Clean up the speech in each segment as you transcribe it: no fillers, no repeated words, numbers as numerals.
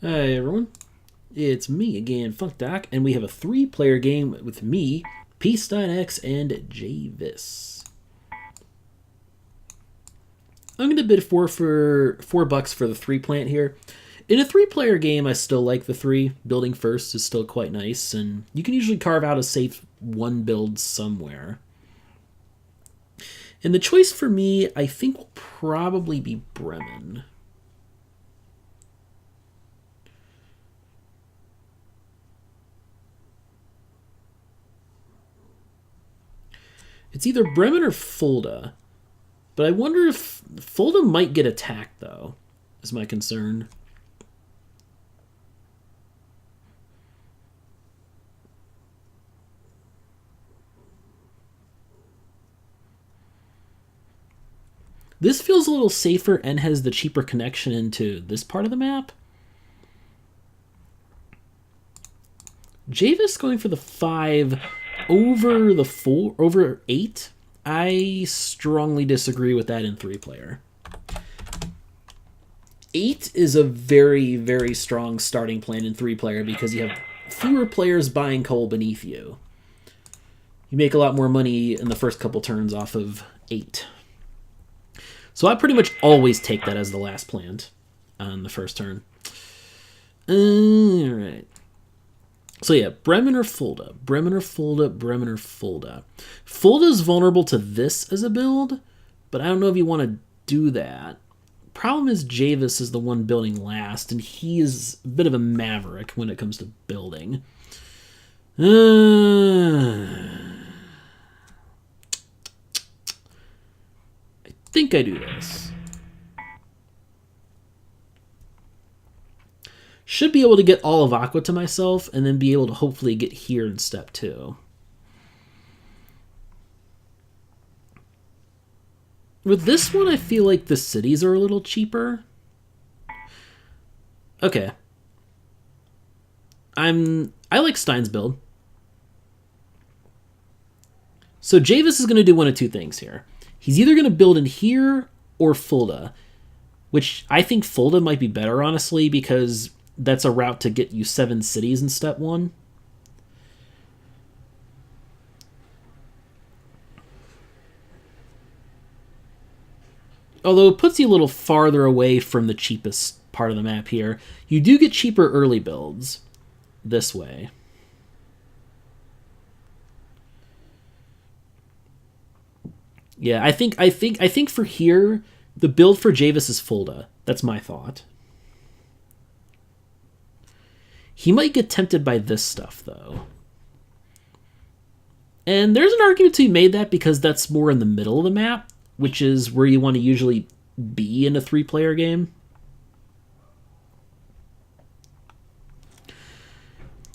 Hi everyone, it's me again, funkdoc, and we have a 3-player game with me, psteinx, and JVis. I'm going to bid for $4 for the 3 plant here. In a 3-player game, I still like the 3. Building first is still quite nice, and you can usually carve out a safe 1 build somewhere. And the choice for me, I think, will probably be Bremen. It's either Bremen or Fulda. But I wonder if Fulda might get attacked, though, is my concern. This feels a little safer and has the cheaper connection into this part of the map. JVis going for the 5 over the 4, over 8. I strongly disagree with that in 3-player. 8 is a very, very strong starting plan in 3-player because you have fewer players buying coal beneath you. You make a lot more money in the first couple turns off of 8. So I pretty much always take that as the last plant on the first turn. Alright. So yeah, Bremen or Fulda. Bremen or Fulda, Bremen or Fulda. Fulda is vulnerable to this as a build, but I don't know if you want to do that. Problem is JVis is the one building last, and he is a bit of a maverick when it comes to building. I think I do this. Should be able to get all of Aqua to myself, and then be able to hopefully get here in step 2. With this one, I feel like the cities are a little cheaper. Okay. I like Stein's build. So JVis is going to do one of 2 things here. He's either going to build in here or Fulda, which I think Fulda might be better, honestly, because that's a route to get you 7 cities in step 1. Although it puts you a little farther away from the cheapest part of the map here. You do get cheaper early builds this way. Yeah, I think for here, the build for JVis is Fulda. That's my thought. He might get tempted by this stuff, though. And there's an argument to be made that because that's more in the middle of the map, which is where you want to usually be in a 3-player game.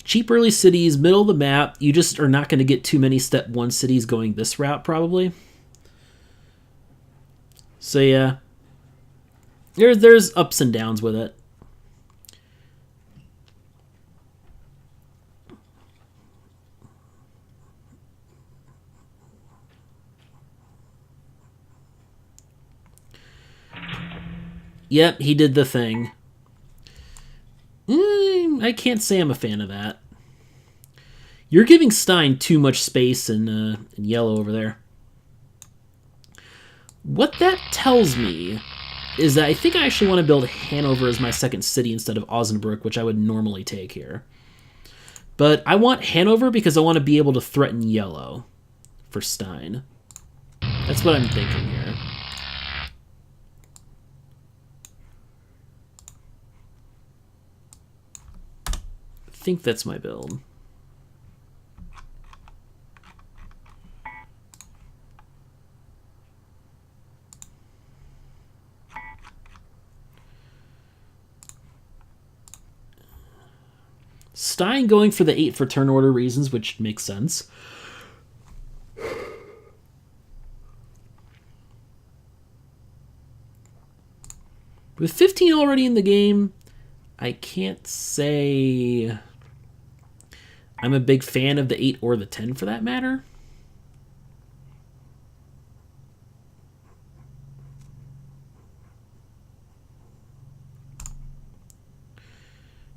Cheap early cities, middle of the map. You just are not going to get too many step 1 cities going this route, probably. So yeah, there's ups and downs with it. Yep, he did the thing. I can't say I'm a fan of that. You're giving Stein too much space in yellow over there. What that tells me is that I think I actually want to build Hanover as my second city instead of Osnabrück, which I would normally take here. But I want Hanover because I want to be able to threaten yellow for Stein. That's what I'm thinking here. I think that's my build. Stein going for the 8 for turn order reasons, which makes sense. With 15 already in the game, I can't say I'm a big fan of the 8 or the 10 for that matter.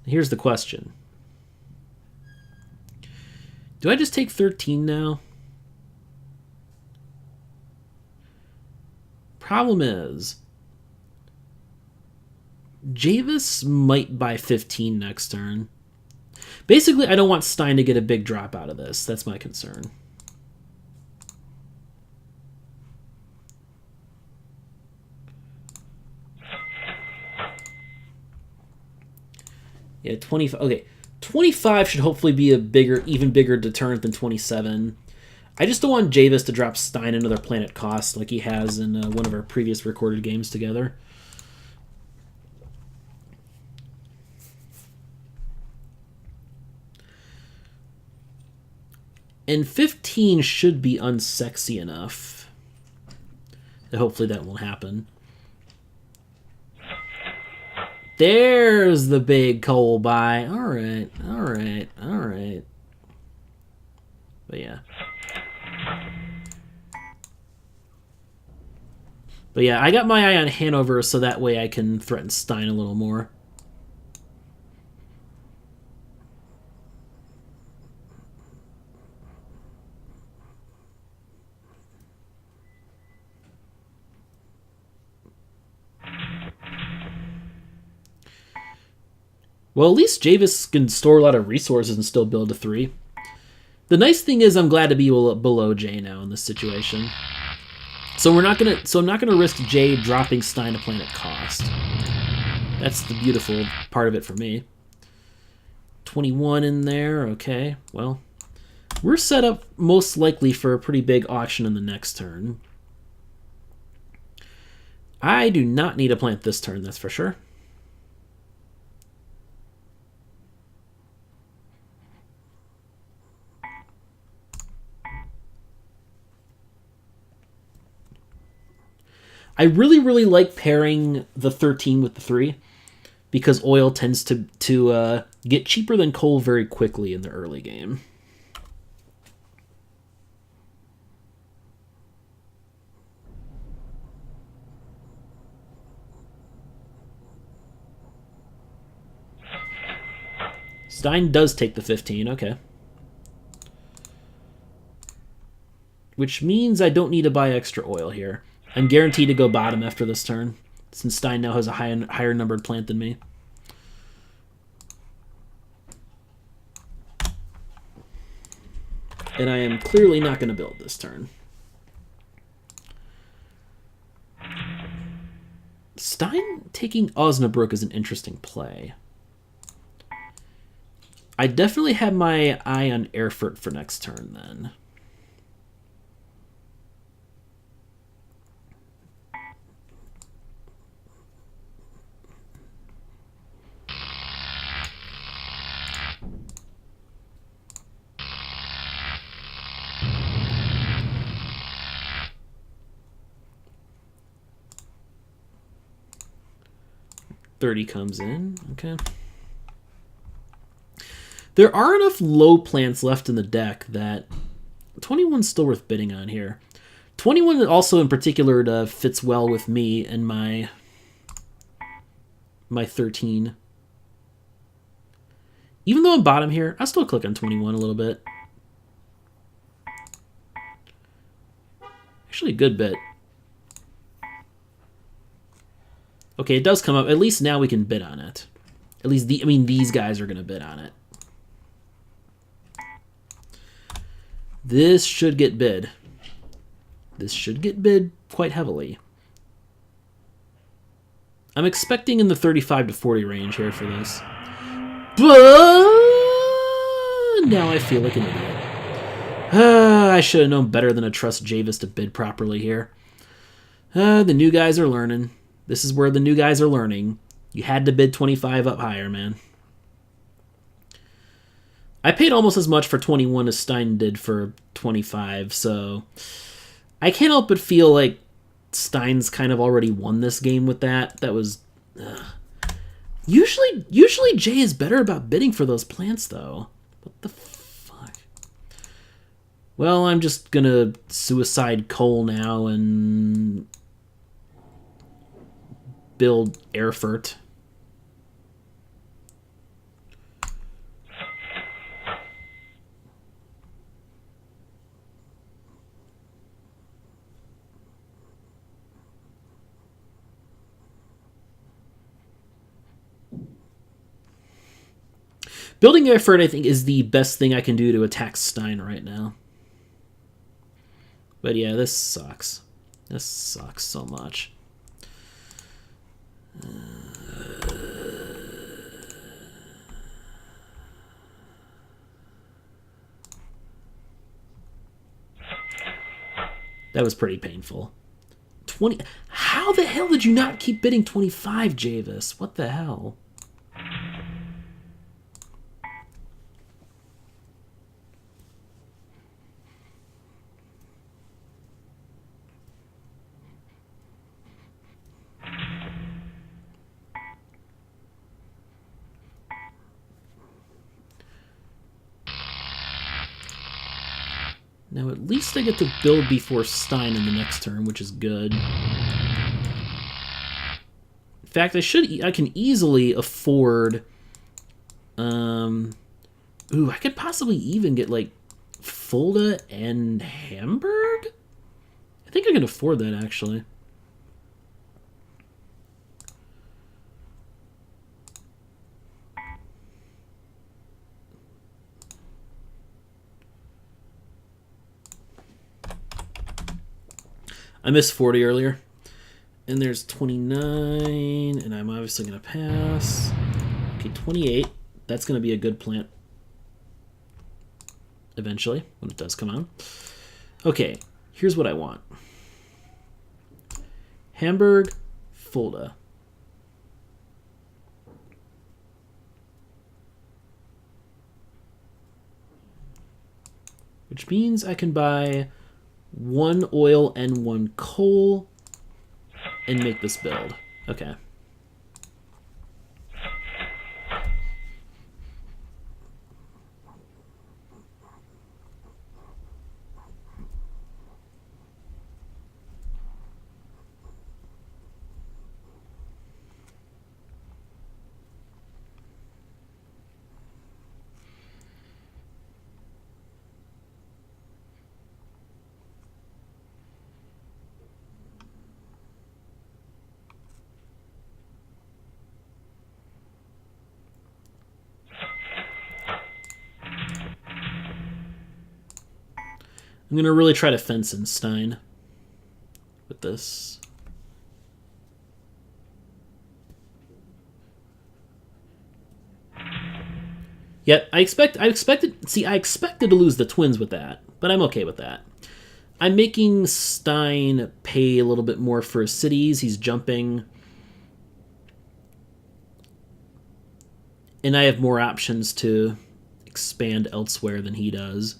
Here's the question. Do I just take 13 now? Problem is, JVis might buy 15 next turn. Basically, I don't want Stein to get a big drop out of this. That's my concern. Yeah, 25. Okay, 25 should hopefully be a bigger, even bigger deterrent than 27. I just don't want JVis to drop Stein another planet cost like he has in one of our previous recorded games together. And 15 should be unsexy enough. And hopefully that won't happen. There's the big coal buy. Alright, alright, alright. But yeah. But yeah, I got my eye on Hanover so that way I can threaten Stein a little more. Well, at least JVis can store a lot of resources and still build a 3. The nice thing is I'm glad to be below J now in this situation. So I'm not gonna risk J dropping Stein a planet cost. That's the beautiful part of it for me. 21 in there, okay. Well, we're set up most likely for a pretty big auction in the next turn. I do not need a plant this turn, that's for sure. I really, really like pairing the 13 with the 3 because oil tends to get cheaper than coal very quickly in the early game. Stein does take the 15, okay. Which means I don't need to buy extra oil here. I'm guaranteed to go bottom after this turn, since Stein now has a higher numbered plant than me. And I am clearly not going to build this turn. Stein taking Osnabrück is an interesting play. I definitely have my eye on Erfurt for next turn then. $30 comes in, okay. There are enough low plants left in the deck that 21's still worth bidding on here. 21 also in particular fits well with me and my 13. Even though I'm bottom here, I'll still click on 21 a little bit. Actually a good bit. Okay, it does come up. At least now we can bid on it. At least these guys are going to bid on it. This should get bid. This should get bid quite heavily. I'm expecting in the 35 to 40 range here for this. But now I feel like an idiot. I should have known better than to trust JVis to bid properly here. The new guys are learning. This is where the new guys are learning. You had to bid 25 up higher, man. I paid almost as much for 21 as Stein did for 25, so I can't help but feel like Stein's kind of already won this game with that. That was... Usually Jay is better about bidding for those plants, though. What the fuck? Well, I'm just gonna suicide coal now and build Erfurt. Building Erfurt, I think, is the best thing I can do to attack Stein right now. But yeah, this sucks. This sucks so much. That was pretty painful. 20. How the hell did you not keep bidding 25, JVis? What the hell? Now at least I get to build before Stein in the next turn, which is good. In fact, I can easily afford. Ooh, I could possibly even get like Fulda and Hamburg. I think I can afford that actually. I missed 40 earlier. And there's 29, and I'm obviously going to pass. Okay, 28. That's going to be a good plant eventually, when it does come on. Okay, here's what I want. Hamburg, Fulda. Which means I can buy 1 oil and 1 coal and make this build. Okay. I'm going to really try to fence in Stein with this. Yet I expected to lose the Twins with that, but I'm okay with that. I'm making Stein pay a little bit more for his cities. He's jumping. And I have more options to expand elsewhere than he does.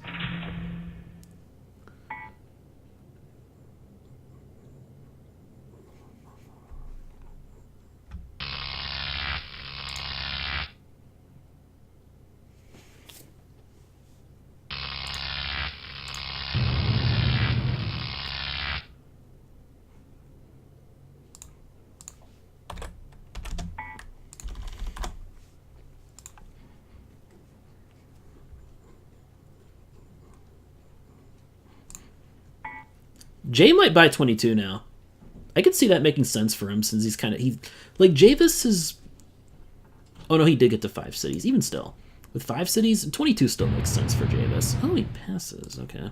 Jay might buy 22 now. I could see that making sense for him since he's kind of... like, JVis is... Oh, no, he did get to 5 cities. Even still. With 5 cities, 22 still makes sense for JVis. Oh, he passes. Okay.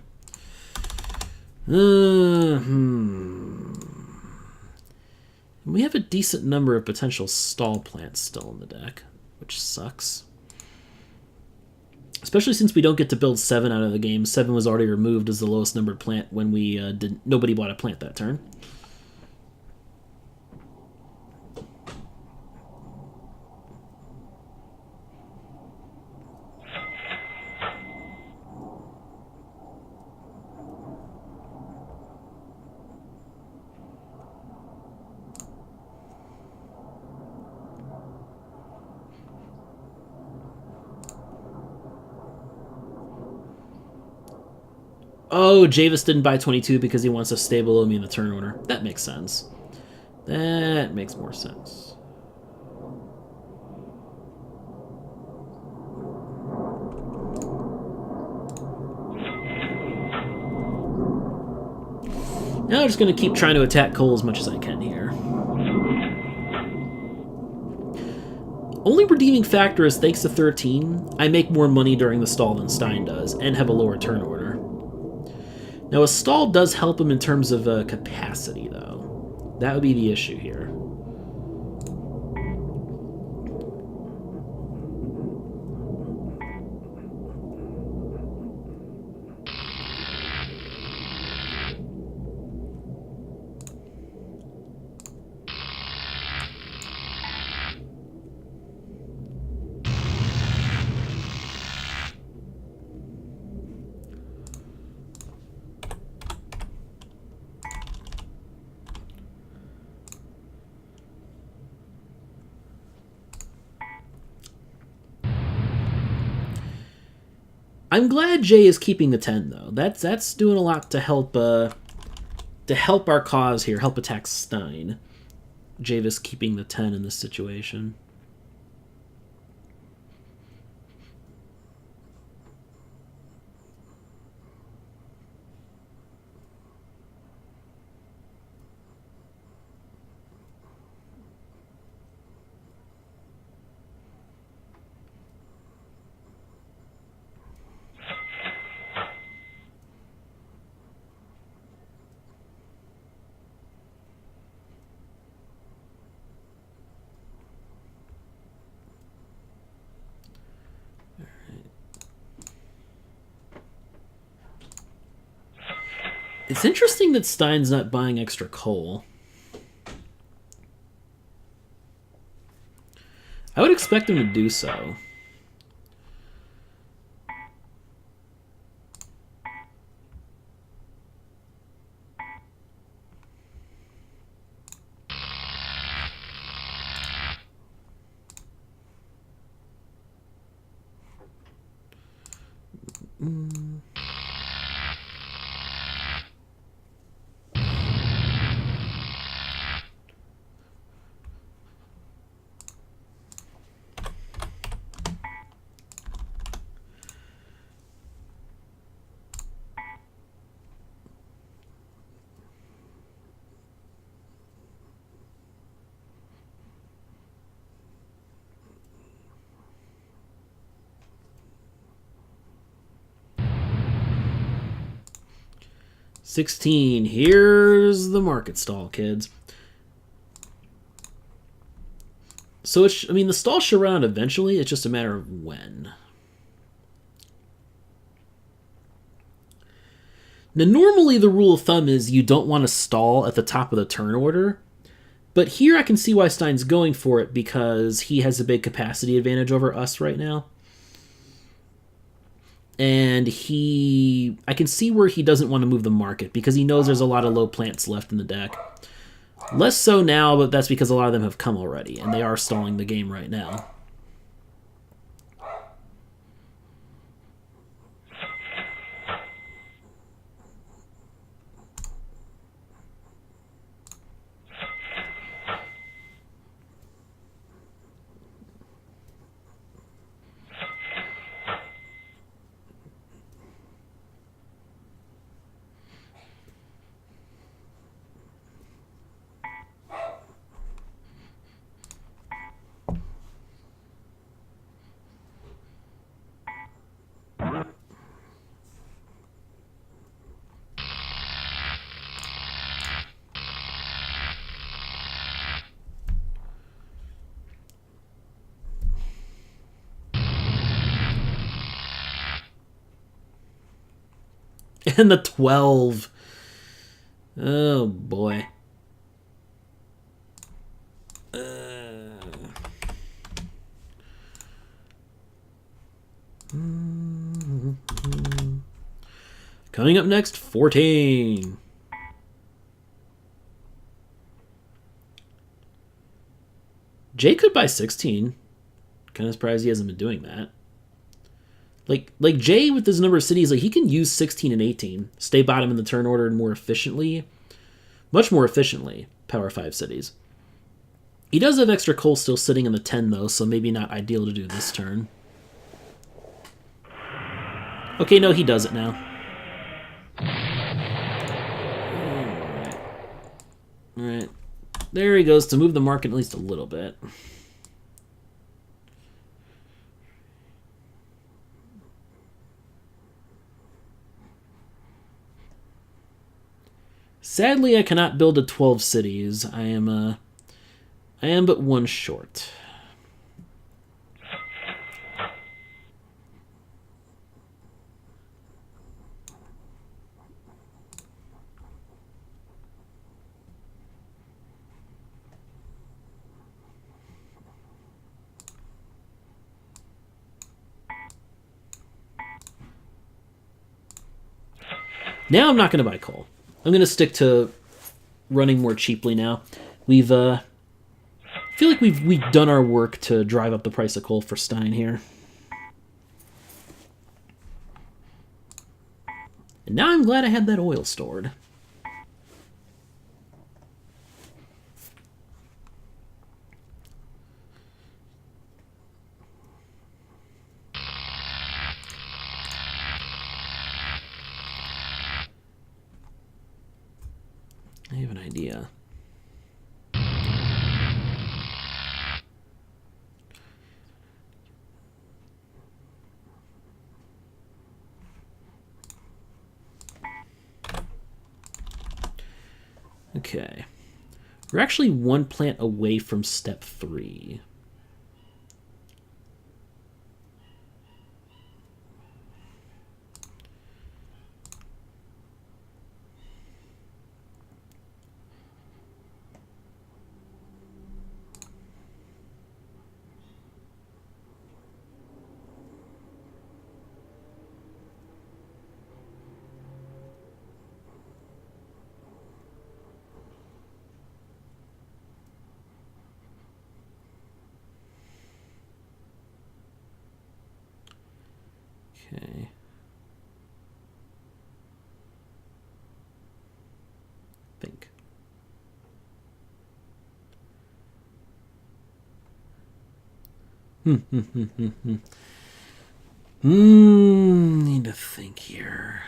We have a decent number of potential stall plants still in the deck, which sucks. Especially since we don't get to build 7 out of the game. 7 was already removed as the lowest numbered plant when we nobody bought a plant that turn. Oh, JVis didn't buy 22 because he wants to stay below me in the turn order. That makes sense. That makes more sense. Now I'm just going to keep trying to attack coal as much as I can here. Only redeeming factor is thanks to 13, I make more money during the stall than Stein does, and have a lower turn order. Now, a stall does help him in terms of capacity, though. That would be the issue here. I'm glad Jay is keeping the 10, though. That's doing a lot to help our cause here, help attack Stein. JVis keeping the 10 in this situation. It's interesting that Stein's not buying extra coal. I would expect him to do so. $16. Here's the market stall, kids. So I mean, the stall should run out eventually. It's just a matter of when. Now, normally the rule of thumb is you don't want to stall at the top of the turn order. But here I can see why Stein's going for it, because he has a big capacity advantage over us right now. And I can see where he doesn't want to move the market, because he knows there's a lot of low plants left in the deck. Less so now, but that's because a lot of them have come already, and they are stalling the game right now. And the 12. Oh, boy. Coming up next, 14. Jay could buy 16. Kind of surprised he hasn't been doing that. Like Jay with his number of cities, like he can use 16 and 18, stay bottom in the turn order more efficiently, much more efficiently, power 5 cities. He does have extra coal still sitting in the 10 though, so maybe not ideal to do this turn. Okay, no, he does it now. Alright. There he goes to move the market at least a little bit. Sadly, I cannot build a 12 cities. I am but one short. Now I'm not going to buy coal. I'm going to stick to running more cheaply now. I feel like we've done our work to drive up the price of coal for Stein here. And now I'm glad I had that oil stored. I have an idea. Okay. We're actually one plant away from step 3. Okay. Think. Need to think here.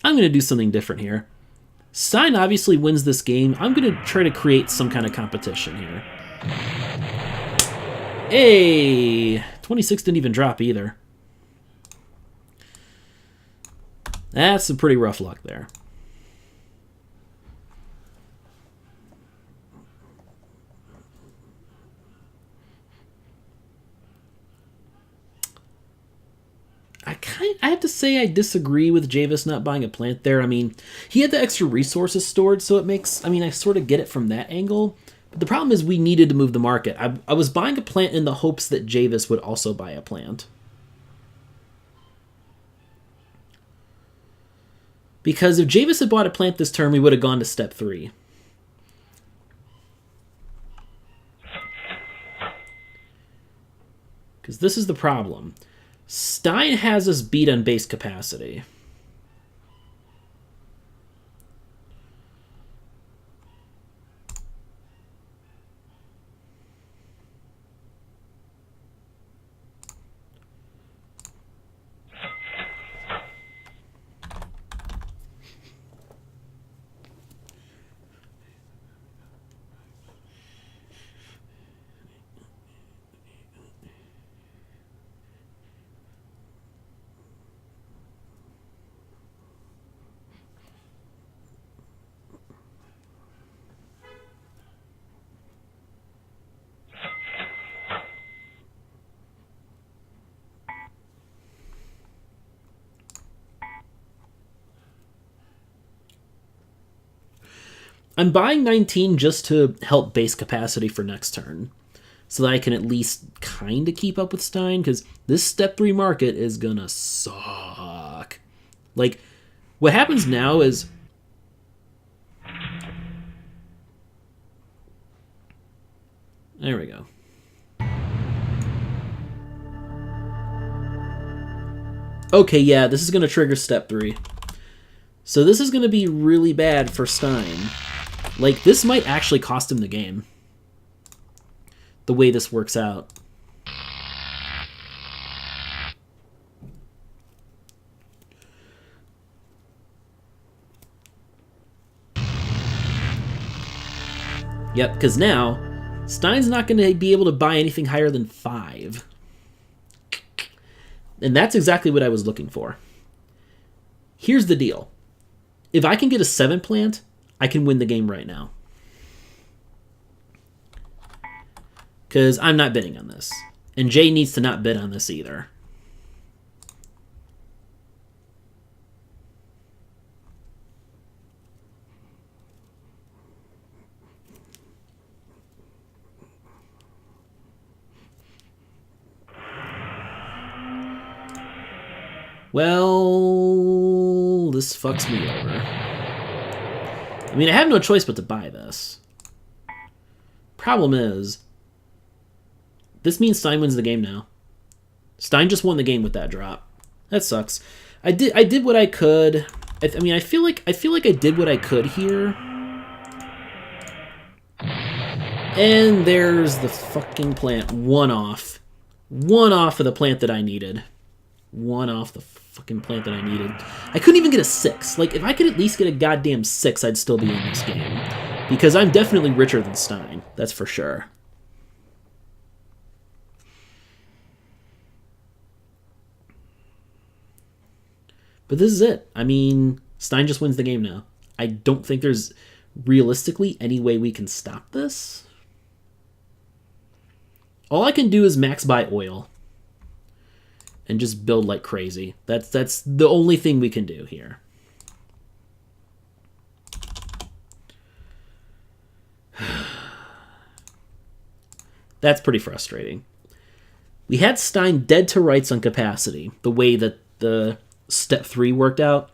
I'm going to do something different here. Stein obviously wins this game. I'm going to try to create some kind of competition here. Hey! 26 didn't even drop either. That's some pretty rough luck there. I have to say I disagree with JVis not buying a plant there. I mean, he had the extra resources stored, so it makes... I mean, I sort of get it from that angle. But the problem is we needed to move the market. I was buying a plant in the hopes that JVis would also buy a plant. Because if JVis had bought a plant this turn, we would have gone to step 3. Because this is the problem. Stein has us beat on base capacity. I'm buying 19 just to help base capacity for next turn, so that I can at least kind of keep up with Stein, because this step 3 market is gonna suck. Like, what happens now is... There we go. Okay, yeah, this is gonna trigger step 3. So this is gonna be really bad for Stein. Like, this might actually cost him the game, the way this works out. Yep, because now Stein's not going to be able to buy anything higher than 5. And that's exactly what I was looking for. Here's the deal. If I can get a 7 plant, I can win the game right now. Because I'm not bidding on this. And Jay needs to not bid on this either. Well, this fucks me over. I mean, I have no choice but to buy this. Problem is, this means Stein wins the game now. Stein just won the game with that drop. That sucks. I did what I could. I mean, I feel like I did what I could here. And there's the fucking plant. One off. One off of the plant that I needed. One off the fucking plant that I needed. I couldn't even get a 6. Like, if I could at least get a goddamn 6, I'd still be in this game. Because I'm definitely richer than Stein. That's for sure. But this is it. I mean, Stein just wins the game now. I don't think there's realistically any way we can stop this. All I can do is max buy oil. And just build like crazy. That's the only thing we can do here. That's pretty frustrating. We had Stein dead to rights on capacity, the way that the step 3 worked out,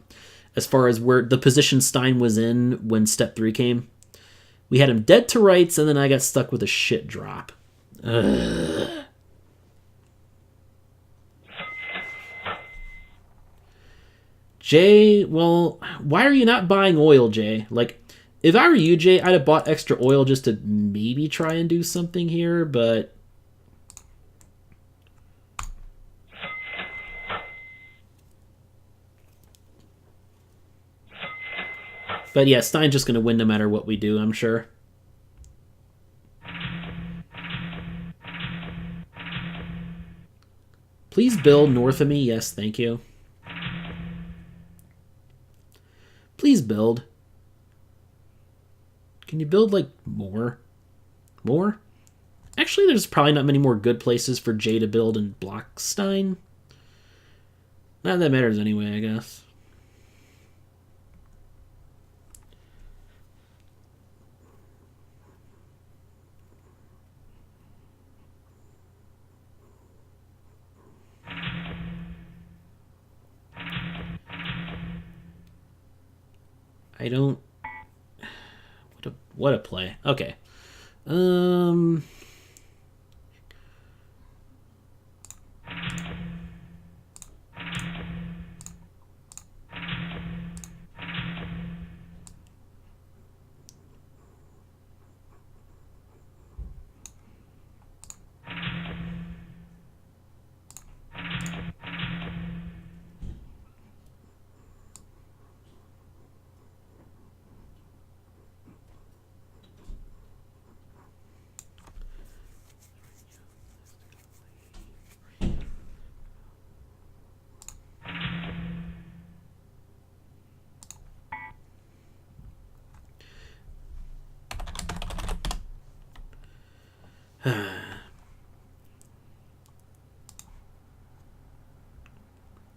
as far as where the position Stein was in when step 3 came. We had him dead to rights, and then I got stuck with a shit drop. Ugh. Jay, well, why are you not buying oil, Jay? Like, if I were you, Jay, I'd have bought extra oil just to maybe try and do something here, but... But yeah, Stein's just going to win no matter what we do, I'm sure. Please build north of me. Yes, thank you. Please build. Can you build, like, more? More? Actually, there's probably not many more good places for Jay to build and block Stein. Not that it matters anyway, I guess. I don't... What a play. Okay.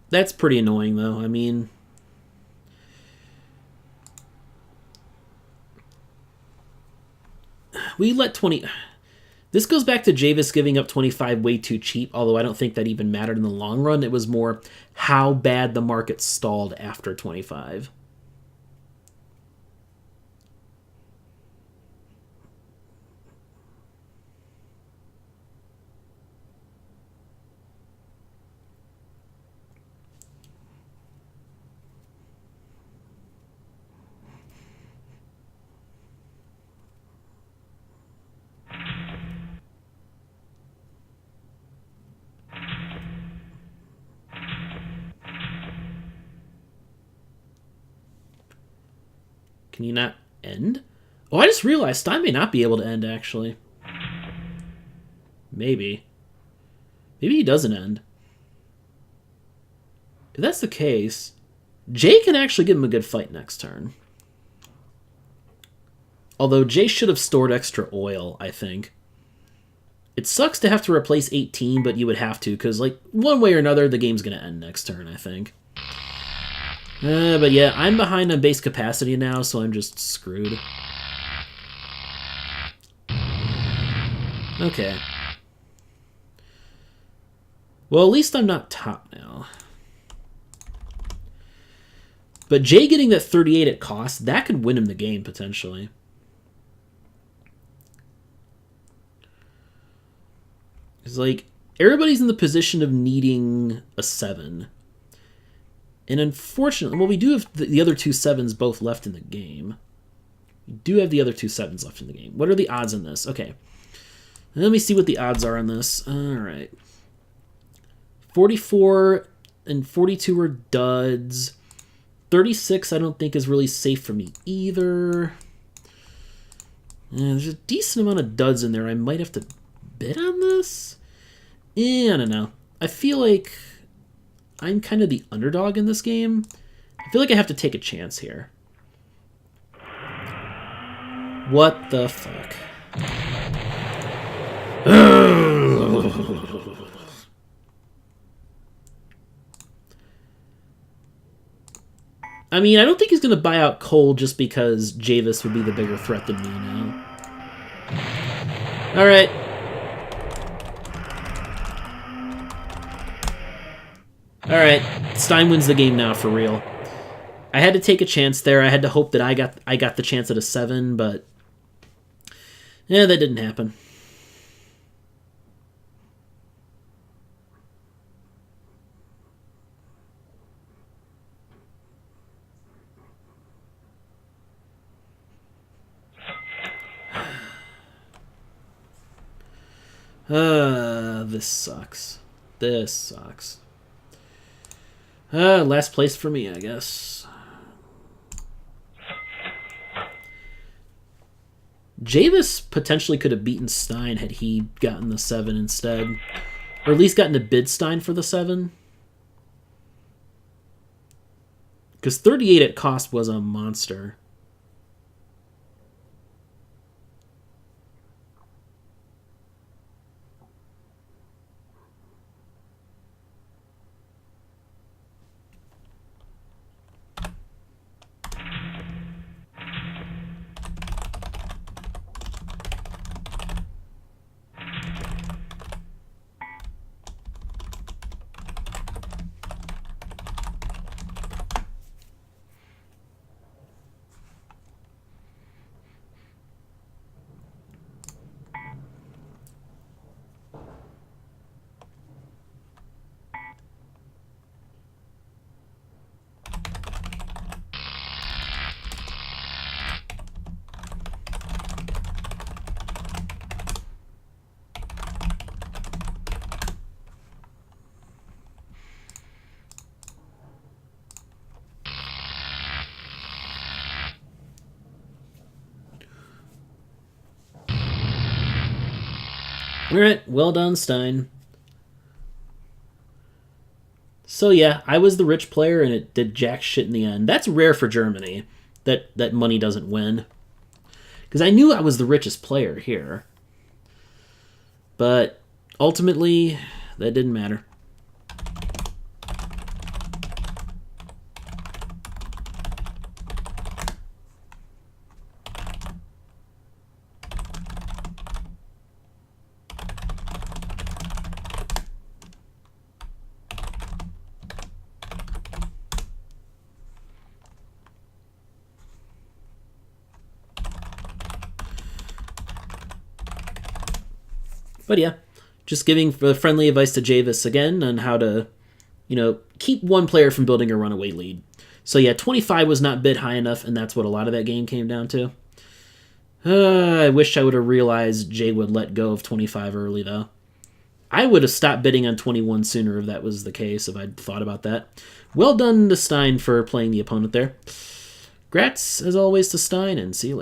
That's pretty annoying, though. I mean... We let 20... This goes back to JVis giving up 25 way too cheap, although I don't think that even mattered in the long run. It was more how bad the market stalled after 25. Can you not end? Oh, I just realized Stein may not be able to end, actually. Maybe. Maybe he doesn't end. If that's the case, Jay can actually give him a good fight next turn. Although Jay should have stored extra oil, I think. It sucks to have to replace 18, but you would have to, because, like, one way or another, the game's going to end next turn, I think. But yeah, I'm behind on base capacity now, so I'm just screwed. Okay. Well, at least I'm not top now. But Jay getting that 38 at cost, that could win him the game, potentially. It's like, everybody's in the position of needing a 7. And unfortunately, well, we do have the other 2 7s both left in the game. We do have the other 2 7s left in the game. What are the odds on this? Okay. Let me see what the odds are on this. All right. 44 and 42 are duds. 36 I don't think is really safe for me either. There's a decent amount of duds in there. I might have to bid on this? I don't know. I feel like I'm kind of the underdog in this game. I feel like I have to take a chance here. What the fuck? I mean, I don't think he's going to buy out Cole just because JVis would be the bigger threat than me now. All right. All right. Stein wins the game now for real. I had to take a chance there. I had to hope that I got the chance at a 7, but yeah, that didn't happen. This sucks. This sucks. Last place for me, I guess. JVis potentially could have beaten Stein had he gotten the 7 instead. Or at least gotten to bid Stein for the 7. Because 38 at cost was a monster. Alright, well done, Stein. So yeah, I was the rich player and it did jack shit in the end. That's rare for Germany, that money doesn't win. Because I knew I was the richest player here. But ultimately, that didn't matter. But yeah, just giving friendly advice to JVis again on how to, keep one player from building a runaway lead. So yeah, 25 was not bid high enough, and that's what a lot of that game came down to. I wish I would have realized Jay would let go of 25 early, though. I would have stopped bidding on 21 sooner if that was the case, if I'd thought about that. Well done to Stein for playing the opponent there. Grats, as always, to Stein, and see you later.